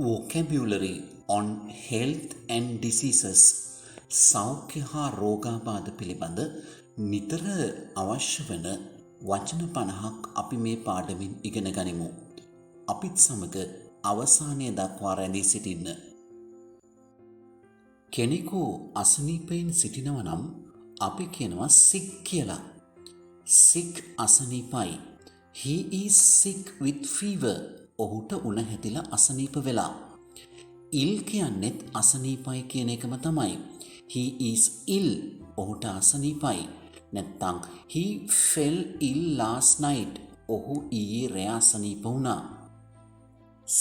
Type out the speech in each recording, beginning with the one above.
Vocabulary on health and diseases සෞඛ්‍ය හා රෝගාබාධ පිළිබඳ නිතර අවශ්‍ය වන වචන 50ක් අපි මේ පාඩමින් ඉගෙන ගනිමු. අපිත් සමග අවසානය දක්වා රැඳී සිටින්න. කෙනෙකු අසනීපයෙන් සිටිනවා නම් අපි කියනවා sick කියලා. sick අසනීපයි. He is sick with fever. ඔහුට උණ හැදිලා අසනීප වෙලා. ill කියන්නේත් අසනීපයි කියන එකම තමයි. He is ill. ඔහුට අසනීපයි. නැත්තම් he fell ill last night. ඔහු ඊයේ රෑ අසනීප වුණා.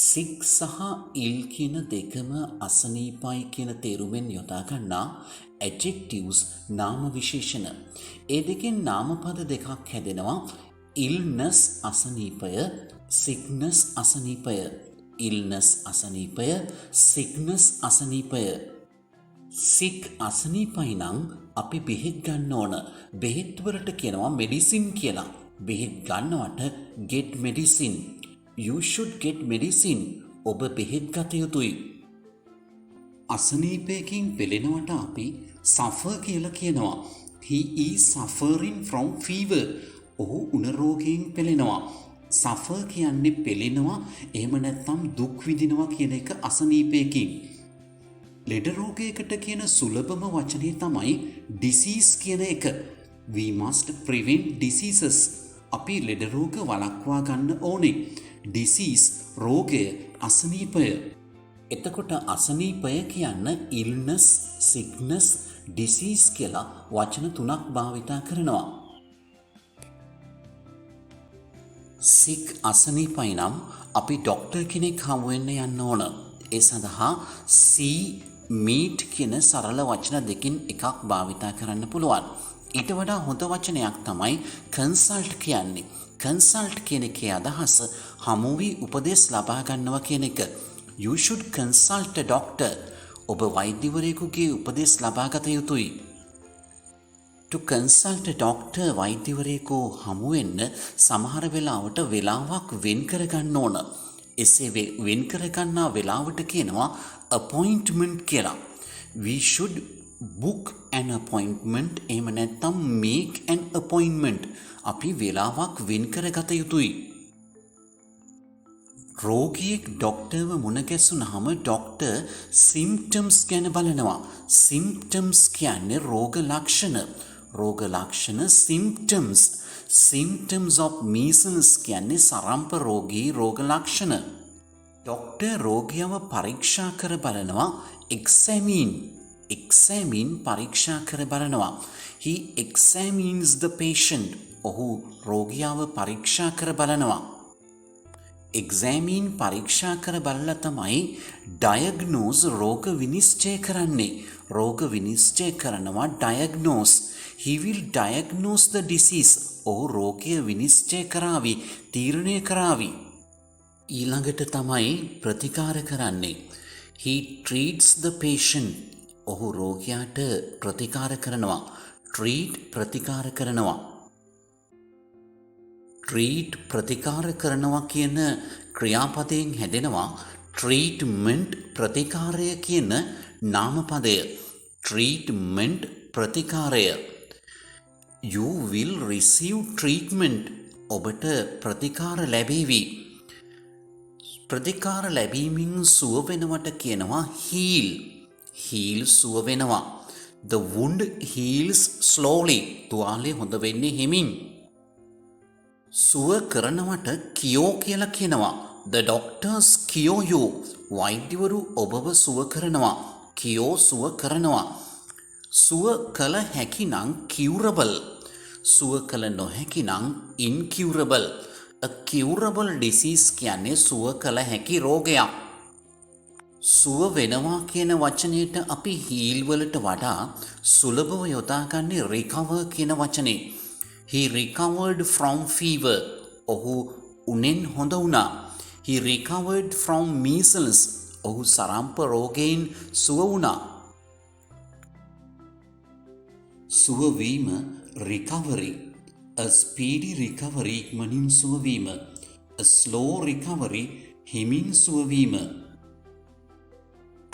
sick සහ ill කියන දෙකම අසනීපයි කියන තේරුමෙන් යොදා ගන්නා adjectives නාම විශේෂණ. ඒ දෙකෙන් නාමපද දෙකක් හැදෙනවා. illness අසනීපය, sickness අසනීපය. illness අසනීපය, sickness අසනීපය. sick අසනීපයි නම් අපි බෙහෙත් ගන්න ඕන. බෙහෙත් වලට කියනවා medicine කියලා. බෙහෙත් ගන්නවට get medicine. You should get medicine. ඔබ බෙහෙත් ගත යුතුයි. අසනීපයකින් පෙළෙනවට අපි suffer කියලා කියනවා. He is suffering from fever. ඔහු උණ රෝගයෙන් පෙළෙනවා. suffer කියන්නේ පෙළෙනවා, එහෙම නැත්නම් දුක් විඳිනවා කියන එක අසනීපයකින්. ලෙඩ රෝගයකට කියන සුලභම වචනේ තමයි disease කියන එක. We must prevent diseases. අපි ලෙඩ රෝග වළක්වා ගන්න ඕනේ. disease රෝගය, අසනීපය. එතකොට අසනීපය කියන්න illness, sickness, disease කියලා වචන තුනක් භාවිතා කරනවා. sick අසනීපයි නම් අපි ડોක්ටර් කෙනෙක් හමු වෙන්න යන්න ඕන. ඒ සඳහා see, meet කියන සරල වචන දෙකින් එකක් භාවිතා කරන්න පුළුවන්. ඊට වඩා හොඳ වචනයක් තමයි consult කියන්නේ. consult කියන එකේ අදහස හමු වී උපදෙස් ලබා ගන්නවා කියන එක. You should consult a doctor. ඔබ වෛද්‍යවරයෙකුගේ උපදෙස් ලබා ගත යුතුයි. To consult a doctor, වෛද්‍යවරයෙකු හමු වෙන්න සමහර වෙලාවට වෙලාවක් වෙන් කර ගන්න ඕන. එසේ වෙන් කර ගන්නා වෙලාවට කියනවා appointment කියලා. We should book an appointment. එහෙම නැත්නම් make an appointment. අපි වෙලාවක් වෙන් කර ගත යුතුයි. රෝගියෙක් ඩොක්ටර්ව මුණ ගැසුනහම ඩොක්ටර් symptoms ගැන බලනවා. symptoms කියන්නේ රෝග ලක්ෂණ. රෝග ලක්ෂණ symptoms. symptoms of measles කියන්නේ සරම්ප රෝගී රෝග ලක්ෂණ. ඩොක්ටර් රෝගියව පරීක්ෂා කර බලනවා. examine පරීක්ෂා කර බලනවා. He examines the patient. ඔහු රෝගියාව පරීක්ෂා කර බලනවා. examine පරීක්ෂා කර බලලා තමයි diagnose රෝග විනිශ්චය කරන්නේ. රෝග විනිශ්චය කරනවා diagnose. He will diagnose the disease. ඔහු රෝගය විනිශ්චය කරાવી, තීරණය කරાવી. ඊළඟට තමයි ප්‍රතිකාර කරන්නේ. He treats the patient. ඔහු රෝගියාට ප්‍රතිකාර කරනවා. treat ප්‍රතිකාර කරනවා. treat ප්‍රතිකාර කරනවා කියන ක්‍රියාපදයෙන් හැදෙනවා treatment ප්‍රතිකාරය කියන නාමපදය. treatment ප්‍රතිකාරය. You will receive treatment. ඔබට ප්‍රතිකාර ලැබේවි. ප්‍රතිකාර ලැබීමෙන් සුව වෙනවට කියනවා heal. heal සුව වෙනවා. The wound heals slowly. තුවාලේ හොඳ වෙන්නේ හිමින්. සුව කරනවට කියෝ කියලා කියනවා. The doctors cure you. වෛද්‍යවරු ඔබව සුව කරනවා. කියෝ සුව කරනවා. සුව කළ හැකි නම් curable. සුව කළ නොහැකි නම් incurable. A curable disease කියන්නේ සුව කළ හැකි රෝගයක්. සුව වෙනවා කියන වචනයට අපි heal වලට වඩා සුලභව යොදාගන්නේ recover කියන වචනේ. He recovered from fever. ඔහු උනෙන් හොඳ වුණා. He recovered from measles. ඔහු සරම්ප රෝගයෙන් සුව වුණා. සුව වීම recovery. A speedy recovery ඉක්මනින් සුව වීම. A slow recovery හිමින් සුව වීම.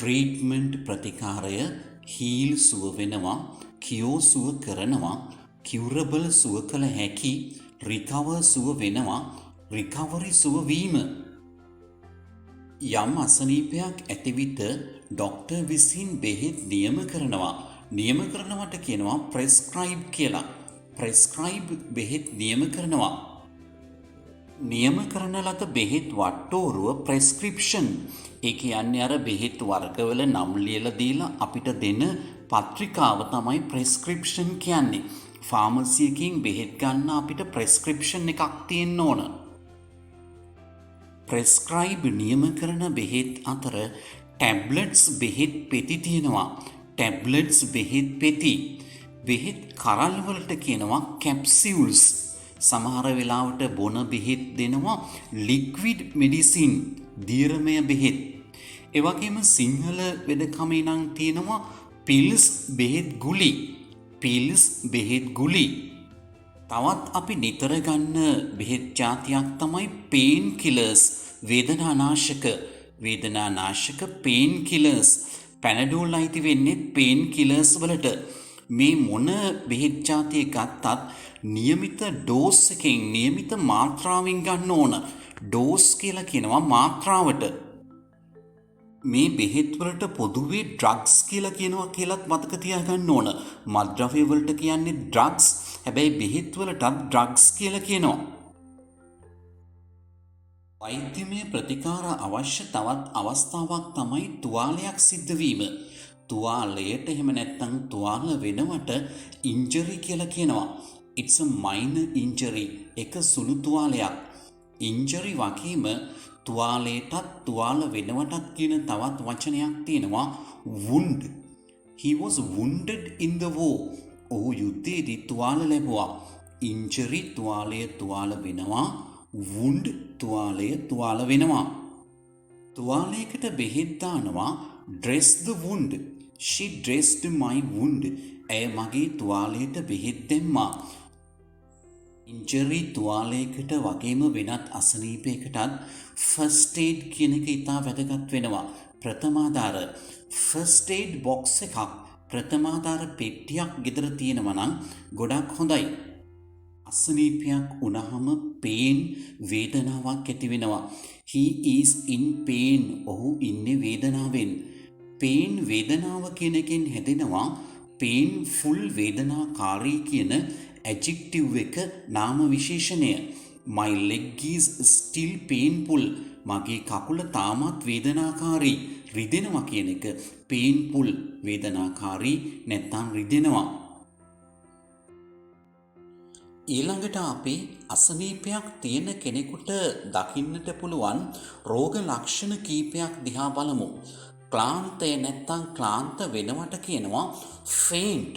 ට්‍රීට්මන්ට් ප්‍රතිකාරය හීල් සුව වෙනවා, කියෝ සුව කරනවා, කියුරබල් සුව කළ හැකි, රිකවර් සුව වෙනවා, රිකවරි සුව වීම. යම් අසනීපයක් ඇති විට ඩොක්ටර් විසින් බෙහෙත් නියම කරනවා. නියම කරනවට කියනවා ප්‍රෙස්ක්‍රයිබ් කියලා. ප්‍රෙස්ක්‍රයිබ් බෙහෙත් නියම කරනවා. නියම කරන ලද බෙහෙත් වට්ටෝරුව ප්‍රෙස්ක්‍රිප්ෂන්. ඒ කියන්නේ අර බෙහෙත් වර්ගවල නම් ලියලා දීලා අපිට දෙන පත්‍රිකාව තමයි ප්‍රෙස්ක්‍රිප්ෂන් කියන්නේ. ෆාමසි එකකින් බෙහෙත් ගන්න අපිට ප්‍රෙස්ක්‍රිප්ෂන් එකක් තියෙන්න ඕන. ප්‍රෙස්ක්‍රයිබ් නියම කරන බෙහෙත් අතර ටැබ්ලට්ස් බෙහෙත් පෙති තියෙනවා. ටැබ්ලට්ස් බෙහෙත් පෙති. බෙහෙත් කරල් වලට කියනවා කැප්සියුල්ස්. සමහර වෙලාවට බොන බෙහෙත් දෙනවා ලික්විඩ් මෙඩිසින්, දීර්ඝමය බෙහෙත්. ඒ වගේම සිංහල වෙදකමේ නම් තියෙනවා පිල්ස් බෙහෙත් ගුලි. පිල්ස් බෙහෙත් ගුලි. තවත් අපි නිතර ගන්න බෙහෙත් ජාතියක් තමයි පේන් කිලර්ස්, වේදනානාශක. වේදනානාශක පේන් කිලර්ස්. පැනඩෝල් අයිති වෙන්නේ පේන් කිලර්ස් වලට. මේ මොන බෙහෙත් ජාතිය ගත්තත් නියමිත ඩෝස් එකෙන්, නියමිත මාත්‍රාවෙන් ගන්න ඕන. ඩෝස් කියලා කියනවා මාත්‍රාවට. මේ බෙහෙත් වලට පොදුවේ ඩ්‍රග්ස් කියලා කියනවා කියලාත් මතක තියාගන්න ඕන. මත්ද්‍රව්‍ය වලට කියන්නේ ඩ්‍රග්ස්. හැබැයි බෙහෙත් වලටත් ඩ්‍රග්ස් කියලා කියනවා. වෛද්‍යමය ප්‍රතිකාර අවශ්‍ය තවත් අවස්ථාවක් තමයි තුවාලයක් සිද්ධ වීම. තුවාලයට එහෙම නැත්නම් තුවාල වෙනවට ඉන්ජරි කියලා කියනවා. It's a minor injury. එක සුළු තුවාලයක්. ඉන්ජරි වගේම තුවාලයටත් තුවාල වෙනවටත් කියන තවත් වචනයක් තියෙනවා wound. He was wounded in the war. ඔහු යුද්ධයේදී තුවාල ලැබුවා. ඉන්ජරි තුවාලය තුවාල වෙනවා. wound තුවාලය තුවාල වෙනවා. තුවාලයකට බෙහෙත් දානවා dress the wound. She dressed my wound. ඇය මගේ තුවාලයට බෙහෙත් දැම්මා. ඉන්ජරි තුවාලයකට වගේම වෙනත් අසනීපයකටත් ෆස්ට් ඒඩ් කියන එක ඉතා වැදගත් වෙනවා. ප්‍රථමාධාර ෆස්ට් ඒඩ් බොක්ස් එකක්, ප්‍රථමාධාර පෙට්ටියක් ගෙදර තියෙනවා නම් ගොඩක් හොඳයි. අසනීපයක් වුණාම පේන්, වේදනාවක් ඇති වෙනවා. He is in pain. ඔහු ඉන්නේ වේදනාවෙන්. පේන් වේදනාව කියන එකෙන් හැදෙනවා painful, වේදනාකාරී කියන ඇජෙක්ටිව් එක නාම විශේෂණය. My leg is still painful. මගේ කකුල තාමත් වේදනාකාරී. රිදෙනවා කියන එක painful, වේදනාකාරී නැත්නම් රිදෙනවා. ඊළඟට අපි අසනීපයක් තියෙන කෙනෙකුට දකින්නට පුළුවන් රෝග ලක්ෂණ කීපයක් දිහා බලමු. ක්ලාන්තය නැත්නම් ක්ලාන්ත වෙනවට කියනවා faint.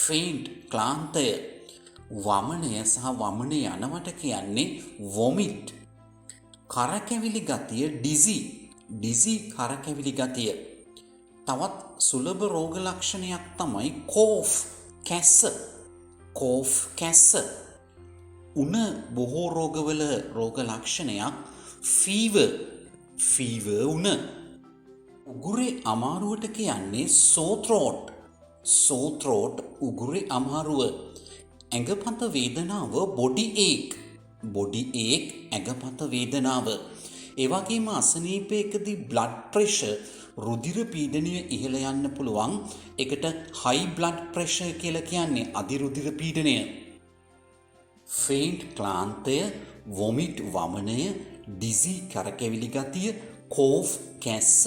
faint ක්ලාන්තය. වමනය සහ වමනය යනවට කියන්නේ vomit. කරකැවිලි ගතිය dizzy. dizzy කරකැවිලි ගතිය. තවත් සුලභ රෝග ලක්ෂණයක් තමයි cough, කැස්ස. cough කැස්ස. උණ බොහෝ රෝගවල රෝග ලක්ෂණයක් fever. fever උණ. උගුරේ අමාරුවට කියන්නේ sore throat. sore throat උගුරේ අමාරුව. ඇඟපත වේදනාව body ache. body ache ඇඟපත වේදනාව. ඒ වගේම අසනීපයකදී blood pressure, රුධිර පීඩනය ඉහළ යන්න පුළුවන්. ඒකට high blood pressure කියලා කියන්නේ අධිරුධිර පීඩනය. faint ක්ලාන්තය, vomit වමනය, dizzy කරකැවිලි ගතිය, cough කැස්ස,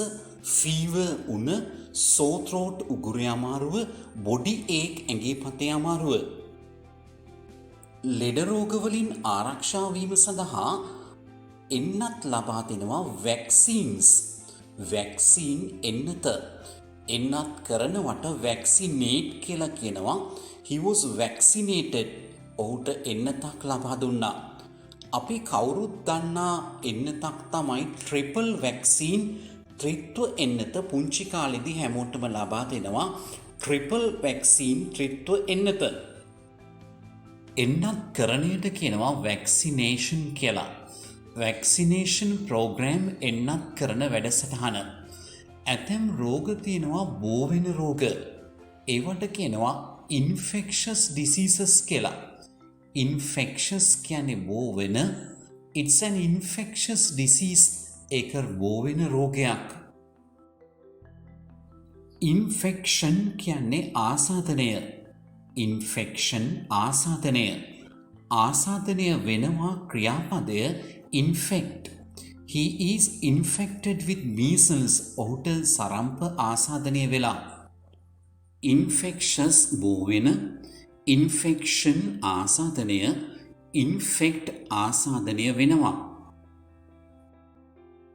fever උණ, sore throat උගුරේ අමාරුව, body ache ඇඟේ පතේ අමාරුව. ලෙඩ රෝගවලින් ආරක්ෂා වීම සඳහා එන්නත් ලබා දෙනවා වැක්සීන්ස්. වැක්සීන් එන්නත. එන්නත් කරනවට වැක්සිනේට් කියලා කියනවා. He was vaccinated. ඔහුට එන්නතක් ලබා දුන්නා. අපි කවුරුත් දන්නා එන්නතක් තමයි ට්‍රිපල් වැක්සීන්. ත්‍රිත්ව එන්නත පුංචි කාලෙදී හැමෝටම ලබා දෙනවා. ට්‍රිපල් වැක්සීන්, ත්‍රිත්ව එන්නත. එන්නත් කරණයට කියනවා වැක්සිනේෂන් කියලා. වැක්සිනේෂන් ප්‍රෝග්‍රෑම් එන්නත් කරන වැඩසටහන. ඇතැම් රෝග තියෙනවා බෝ වෙන රෝග. ඒවට කියනවා infectious diseases කියලා. infectious කියන්නේ බෝ වෙන. It's an infectious disease. ඒක බෝ වෙන රෝගයක්. infection කියන්නේ ආසාදනය. infection ආසාදනය. ආසාදනය වෙනවා ක්‍රියාපදය infect. He is infected with measles. ඔහුට සරම්ප ආසාදනය වෙලා. infectious බෝ වෙන, infection ආසාදනය, infect ආසාදනය වෙනවා.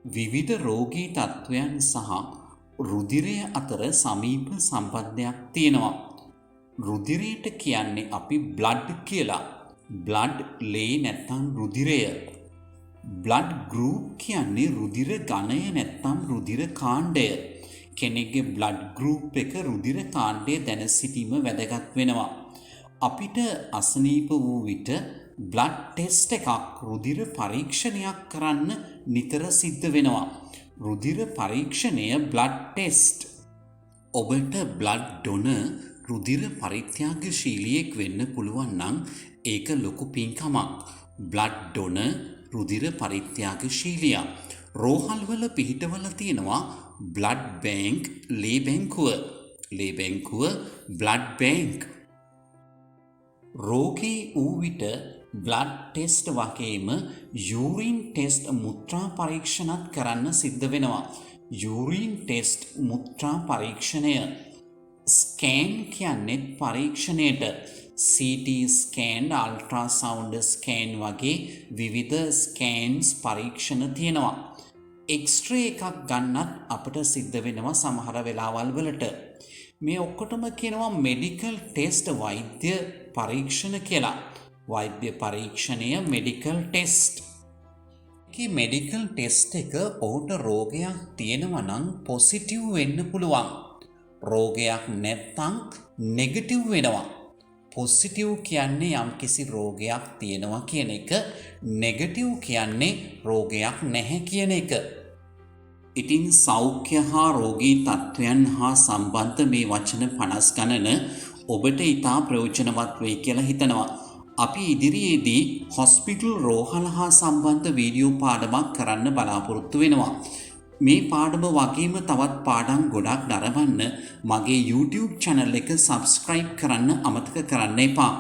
විවිධ රෝගී තත්ත්වයන් සහ රුධිරය අතර සමීප සම්බන්ධයක් තියෙනවා. රුධිරයට කියන්නේ අපි blood කියලා. blood ලේ නැත්නම් රුධිරය. blood group කියන්නේ රුධිර ගණය නැත්නම් රුධිර කාණ්ඩය. කෙනෙක්ගේ blood group එක රුධිර කාණ්ඩය දැන සිටීම වැදගත් වෙනවා. අපිට අසනීප වූ විට blood test එකක් රුධිර පරීක්ෂණයක් කරන්න නිතර සිද්ධ වෙනවා. රුධිර පරීක්ෂණය blood test. ඔබට blood donor රුධිර පරිත්‍යාගශීලියෙක් වෙන්න පුළුවන් නම් ඒක ලොකු පින්කමක්. blood donor රුධිර පරිත්‍යාගශීලියා. රෝහල්වල පිහිටවල තියෙනවා blood bank ලේ බැංකුව. ලේ බැංකුව blood bank. රෝගී වූ විට blood test වගේම urine test මුත්‍රා පරීක්ෂණත් කරන්න සිද්ධ වෙනවා. urine test මුත්‍රා පරීක්ෂණය. ස්කෑන් කියන්නේ පරීක්ෂණයට. CT ස්කෑන්, අල්ට්‍රාසවුන්ඩ් ස්කෑන් වගේ විවිධ ස්කෑන්ස් පරීක්ෂණ තියෙනවා. එක්ස්රේ එකක් ගන්නත් අපට සිද්ධ වෙනවා සමහර වෙලාවල් වලට. මේ ඔක්කොටම කියනවා මෙඩිකල් ටෙස්ට්, වෛද්‍ය පරීක්ෂණ කියලා. වෛද්‍ය පරීක්ෂණය මෙඩිකල් ටෙස්ට්. මෙඩිකල් ටෙස්ට් එක ඔහුට රෝගයක් තියෙනවා නම් පොසිටිව් වෙන්න පුළුවන්. රෝගයක් නැත්නම් නෙගටිව් වෙනවා. පොසිටිව් කියන්නේ යම්කිසි රෝගයක් තියෙනවා කියන එක, නෙගටිව් කියන්නේ රෝගයක් නැහැ කියන එක. ඉතින් සෞඛ්‍ය හා රෝගී තත්ත්වයන් හා සම්බන්ධ මේ වචන 50 ගණන ඔබට ඉතා ප්‍රයෝජනවත් වෙයි කියලා හිතනවා. අපි ඉදිරියේදී හොස්පිටල් රෝහල හා සම්බන්ධ වීඩියෝ පාඩමක් කරන්න බලාපොරොත්තු වෙනවා. මේ පාඩම වගේම තවත් පාඩම් ගොඩක් නරඹන්න මගේ YouTube channel එක subscribe කරන්න අමතක කරන්න එපා.